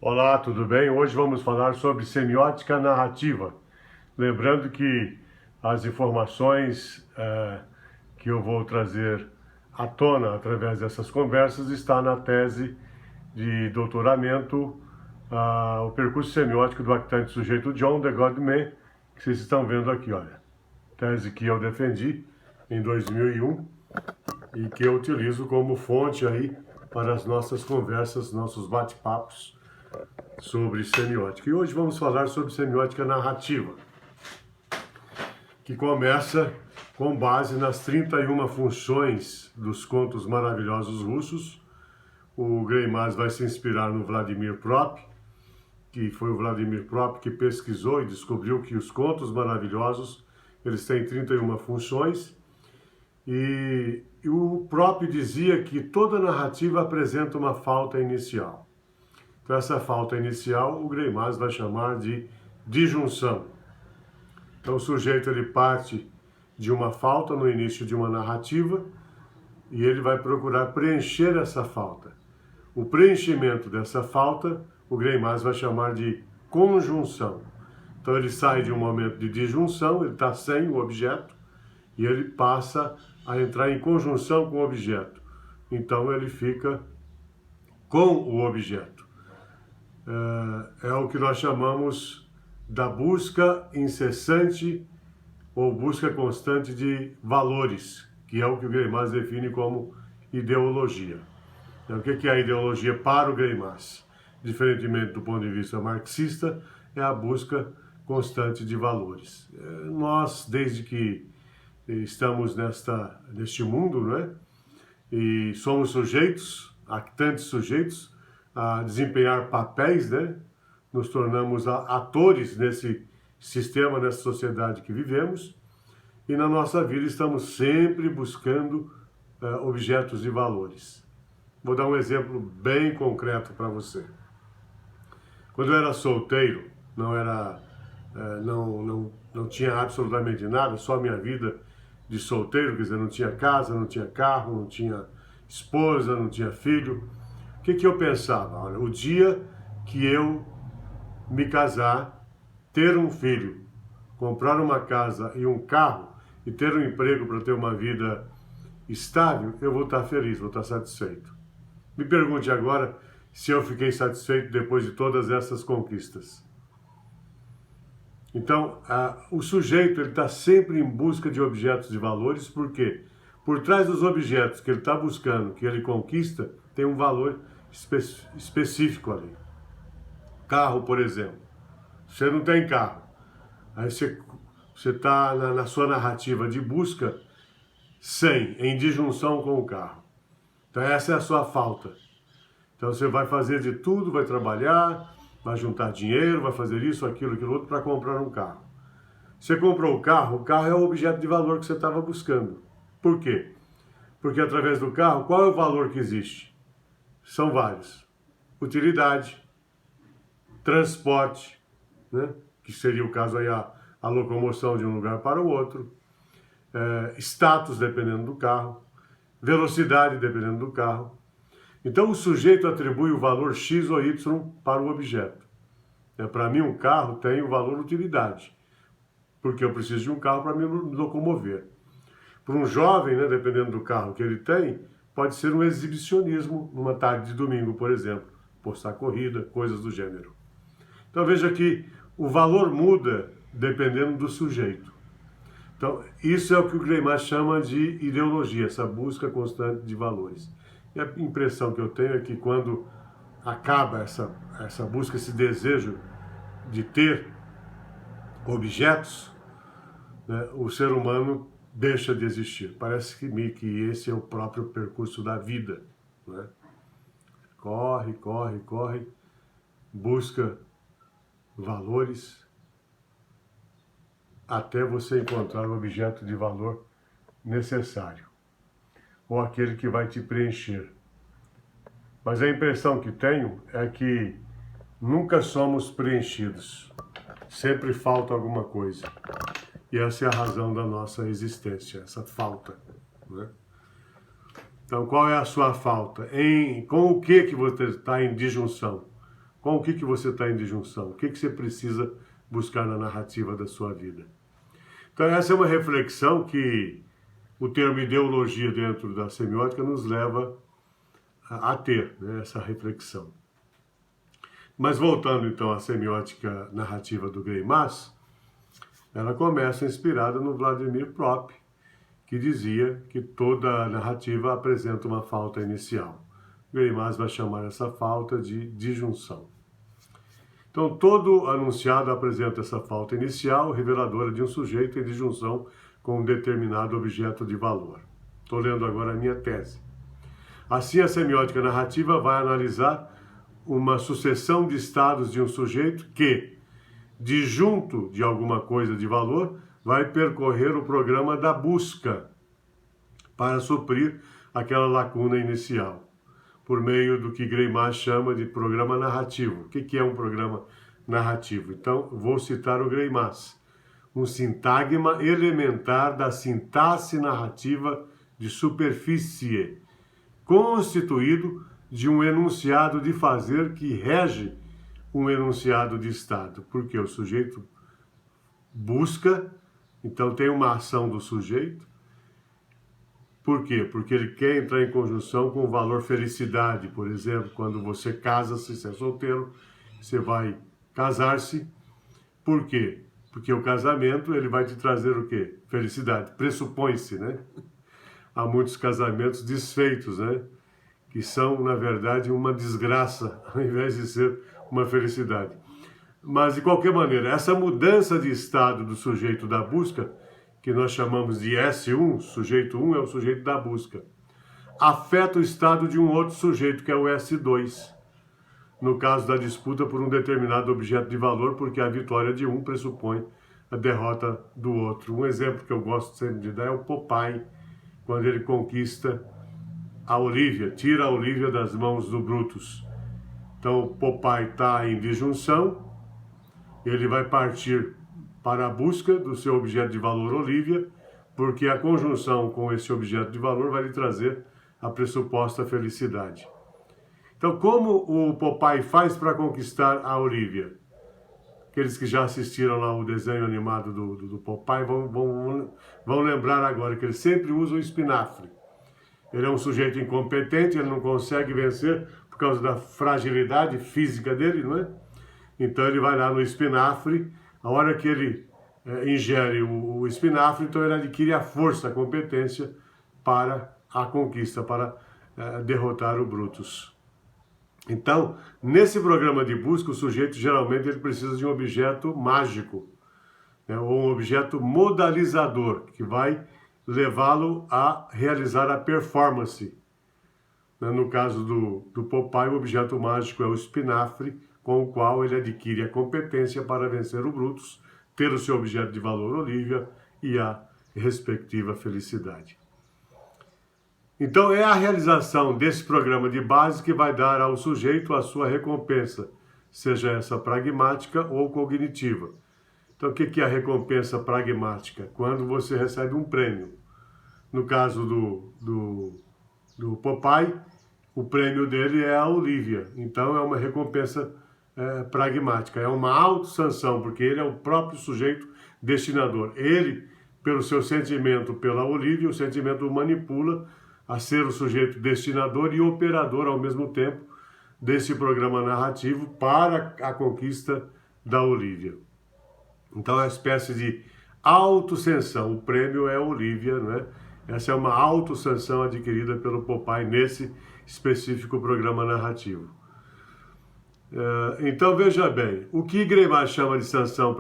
Olá, tudo bem? Hoje vamos falar sobre semiótica narrativa. Lembrando que as informações que eu vou trazer à tona através dessas conversas está na tese de doutoramento, o percurso semiótico do actante sujeito John de Godemain, que vocês estão vendo aqui, olha. Tese que eu defendi em 2001 e que eu utilizo como fonte aí para as nossas conversas, nossos bate-papos sobre semiótica. E hoje vamos falar sobre semiótica narrativa, que começa com base nas 31 funções dos contos maravilhosos russos. O Greimas vai se inspirar no Vladimir Prop, que foi o Vladimir Prop que pesquisou e descobriu que os contos maravilhosos eles têm 31 funções. E o Prop dizia que toda narrativa apresenta uma falta inicial. Então, essa falta inicial, o Greimas vai chamar de disjunção. Então, o sujeito ele parte de uma falta no início de uma narrativa e ele vai procurar preencher essa falta. O preenchimento dessa falta, o Greimas vai chamar de conjunção. Então, ele sai de um momento de disjunção, ele está sem o objeto, e ele passa a entrar em conjunção com o objeto. Então, ele fica com o objeto. É o que nós chamamos da busca incessante ou busca constante de valores, que é o que o Greimas define como ideologia. Então, o que é a ideologia para o Greimas? Diferentemente do ponto de vista marxista, é a busca constante de valores. Nós, desde que estamos neste mundo, né, e somos sujeitos, actantes sujeitos, a desempenhar papéis, né? Nos tornamos atores nesse sistema, nessa sociedade que vivemos, e na nossa vida estamos sempre buscando objetos de valores. Vou dar um exemplo bem concreto para você. Quando eu era solteiro, não tinha absolutamente nada, só a minha vida de solteiro, quer dizer, não tinha casa, não tinha carro, não tinha esposa, não tinha filho. O que eu pensava? Olha, o dia que eu me casar, ter um filho, comprar uma casa e um carro e ter um emprego para ter uma vida estável, eu vou estar feliz, vou estar satisfeito. Me pergunte agora se eu fiquei satisfeito depois de todas essas conquistas. Então, o sujeito está sempre em busca de objetos de valores, porque por trás dos objetos que ele está buscando, que ele conquista, tem um valor específico ali. Carro, por exemplo. Você não tem carro. Aí você está na sua narrativa de busca em disjunção com o carro. Então essa é a sua falta. Então você vai fazer de tudo, vai trabalhar, vai juntar dinheiro, vai fazer isso, aquilo outro para comprar um carro. Você comprou o carro é o objeto de valor que você estava buscando. Por quê? Porque através do carro, qual é o valor que existe? São vários. Utilidade, transporte, né? Que seria o caso aí a locomoção de um lugar para o outro, status dependendo do carro, velocidade dependendo do carro. Então o sujeito atribui o valor X ou Y para o objeto. Para mim um carro tem o valor utilidade, porque eu preciso de um carro para me locomover. Para um jovem, né, dependendo do carro que ele tem, pode ser um exibicionismo numa tarde de domingo, por exemplo, postar corrida, coisas do gênero. Então veja que o valor muda dependendo do sujeito. Então isso é o que o Greimas chama de ideologia, essa busca constante de valores. E a impressão que eu tenho é que quando acaba essa busca, esse desejo de ter objetos, né, o ser humano deixa de existir. Parece que esse é o próprio percurso da vida, né? Corre, busca valores até você encontrar o objeto de valor necessário, ou aquele que vai te preencher. Mas a impressão que tenho é que nunca somos preenchidos, sempre falta alguma coisa. E essa é a razão da nossa existência, essa falta, né? Então, qual é a sua falta? Com o que você está em disjunção? Com o que você está em disjunção? O que você precisa buscar na narrativa da sua vida? Então essa é uma reflexão que o termo ideologia dentro da semiótica nos leva a ter, né, essa reflexão. Mas voltando então à semiótica narrativa do Greimas, ela começa inspirada no Vladimir Prop, que dizia que toda narrativa apresenta uma falta inicial. Greimas vai chamar essa falta de disjunção. Então, todo anunciado apresenta essa falta inicial, reveladora de um sujeito em disjunção com um determinado objeto de valor. Estou lendo agora a minha tese. Assim, a semiótica narrativa vai analisar uma sucessão de estados de um sujeito que, disjunto de alguma coisa de valor, vai percorrer o programa da busca para suprir aquela lacuna inicial, por meio do que Greimas chama de programa narrativo. O que é um programa narrativo? Então, vou citar o Greimas. Um sintagma elementar da sintaxe narrativa de superfície, constituído de um enunciado de fazer que rege um enunciado de estado. Porque o sujeito busca, então tem uma ação do sujeito. Por quê? Porque ele quer entrar em conjunção com o valor felicidade. Por exemplo, quando você casa-se, se é solteiro, você vai casar-se. Por quê? Porque o casamento, ele vai te trazer o quê? Felicidade. Pressupõe-se, né? Há muitos casamentos desfeitos, né? Que são, na verdade, uma desgraça, ao invés de ser uma felicidade. Mas, de qualquer maneira, essa mudança de estado do sujeito da busca, que nós chamamos de S1, sujeito 1 é o sujeito da busca, afeta o estado de um outro sujeito, que é o S2, no caso da disputa por um determinado objeto de valor, porque a vitória de um pressupõe a derrota do outro. Um exemplo que eu gosto sempre de dar é o Popeye, quando ele conquista a Olívia, tira a Olívia das mãos do Brutus. Então o Popeye está em disjunção, ele vai partir para a busca do seu objeto de valor Olívia, porque a conjunção com esse objeto de valor vai lhe trazer a pressuposta felicidade. Então, como o Popeye faz para conquistar a Olívia? Aqueles que já assistiram lá o desenho animado do Popeye vão lembrar agora que ele sempre usa o espinafre. Ele é um sujeito incompetente, ele não consegue vencer por causa da fragilidade física dele, não é? Então ele vai lá no espinafre, a hora que ele ingere o espinafre, então ele adquire a força, a competência para a conquista, para derrotar o Brutus. Então, nesse programa de busca, o sujeito geralmente ele precisa de um objeto mágico, né, ou um objeto modalizador, que vai levá-lo a realizar a performance. No caso do Popeye, o objeto mágico é o espinafre, com o qual ele adquire a competência para vencer o Brutus, ter o seu objeto de valor Olívia e a respectiva felicidade. Então é a realização desse programa de base que vai dar ao sujeito a sua recompensa, seja essa pragmática ou cognitiva. Então o que é a recompensa pragmática? Quando você recebe um prêmio. No caso do Popeye, o prêmio dele é a Olívia. Então é uma recompensa pragmática, é uma autossanção, porque ele é o próprio sujeito destinador. Ele, pelo seu sentimento pela Olívia, o sentimento o manipula a ser o sujeito destinador e operador ao mesmo tempo desse programa narrativo para a conquista da Olívia. Então é uma espécie de autossanção. O prêmio é a Olívia, né? Essa é uma autossanção adquirida pelo Popeye nesse específico programa narrativo. Então veja bem, o que Greimas chama de sanção